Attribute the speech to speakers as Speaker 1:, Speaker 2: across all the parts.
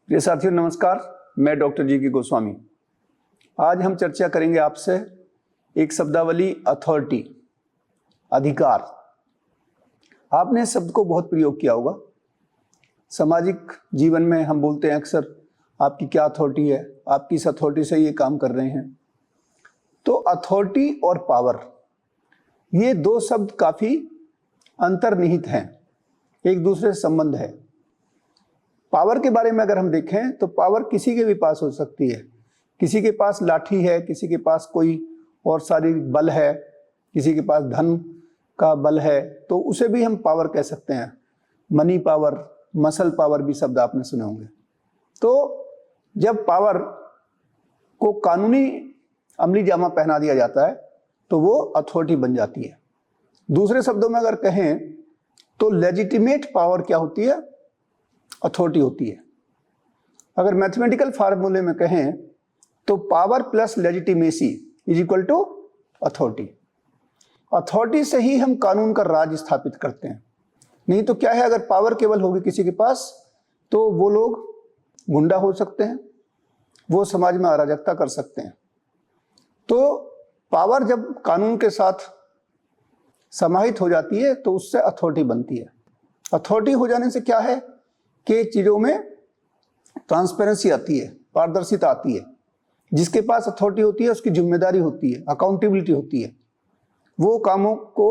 Speaker 1: प्रिय साथियों नमस्कार, मैं डॉक्टर जी गोस्वामी। आज हम चर्चा करेंगे आपसे एक शब्दावली अथॉरिटी, अधिकार। आपने इस शब्द को बहुत प्रयोग किया होगा। सामाजिक जीवन में हम बोलते हैं अक्सर, आपकी क्या अथॉरिटी है, आप किस अथॉरिटी से ये काम कर रहे हैं। तो अथॉरिटी और पावर, ये दो शब्द काफ़ी अंतर्निहित हैं, एक दूसरे से संबंध है। पावर के बारे में अगर हम देखें तो पावर किसी के भी पास हो सकती है। किसी के पास लाठी है, किसी के पास कोई और शारीरिक बल है, किसी के पास धन का बल है, तो उसे भी हम पावर कह सकते हैं। मनी पावर, मसल पावर भी शब्द आपने सुने होंगे। तो जब पावर को कानूनी अमली जामा पहना दिया जाता है तो वो अथॉरिटी बन जाती है। दूसरे शब्दों में अगर कहें तो लेजिटिमेट पावर क्या होती है? अथॉरिटी होती है। अगर मैथमेटिकल फार्मूले में कहें तो power plus legitimacy is equal to authority. Authority से ही हम कानून का राज स्थापित करते हैं। नहीं तो क्या है, अगर पावर केवल होगी किसी के पास तो वो लोग गुंडा हो सकते हैं, वो समाज में अराजकता कर सकते हैं। तो पावर जब कानून के साथ समाहित हो जाती है तो उससे अथॉरिटी बनती है। अथॉरिटी हो जाने से क्या है कि चीज़ों में ट्रांसपेरेंसी आती है, पारदर्शिता आती है। जिसके पास अथॉरिटी होती है उसकी जिम्मेदारी होती है, अकाउंटेबिलिटी होती है। वो कामों को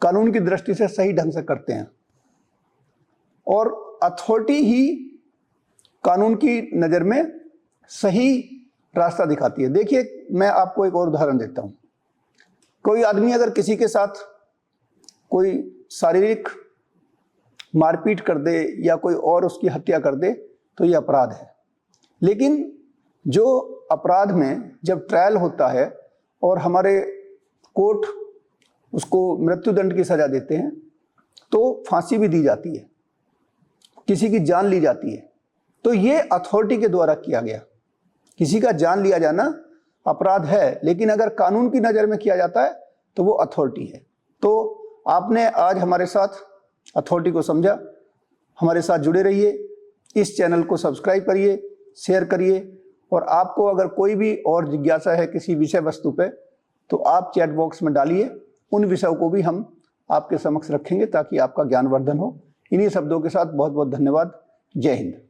Speaker 1: कानून की दृष्टि से सही ढंग से करते हैं और अथॉरिटी ही कानून की नज़र में सही रास्ता दिखाती है। देखिए, मैं आपको एक और उदाहरण देता हूँ। कोई आदमी अगर किसी के साथ कोई शारीरिक मारपीट कर दे या कोई और उसकी हत्या कर दे तो ये अपराध है। लेकिन जो अपराध में जब ट्रायल होता है और हमारे कोर्ट उसको मृत्युदंड की सज़ा देते हैं तो फांसी भी दी जाती है, किसी की जान ली जाती है। तो ये अथॉरिटी के द्वारा किया गया। किसी का जान लिया जाना अपराध है, लेकिन अगर कानून की नज़र में किया जाता है तो वो अथॉरिटी है। तो आपने आज हमारे साथ अथॉरिटी को समझा। हमारे साथ जुड़े रहिए, इस चैनल को सब्सक्राइब करिए, शेयर करिए, और आपको अगर कोई भी और जिज्ञासा है किसी विषय वस्तु पे तो आप चैट बॉक्स में डालिए। उन विषयों को भी हम आपके समक्ष रखेंगे ताकि आपका ज्ञानवर्धन हो। इन्हीं शब्दों के साथ बहुत बहुत धन्यवाद। जय हिंद।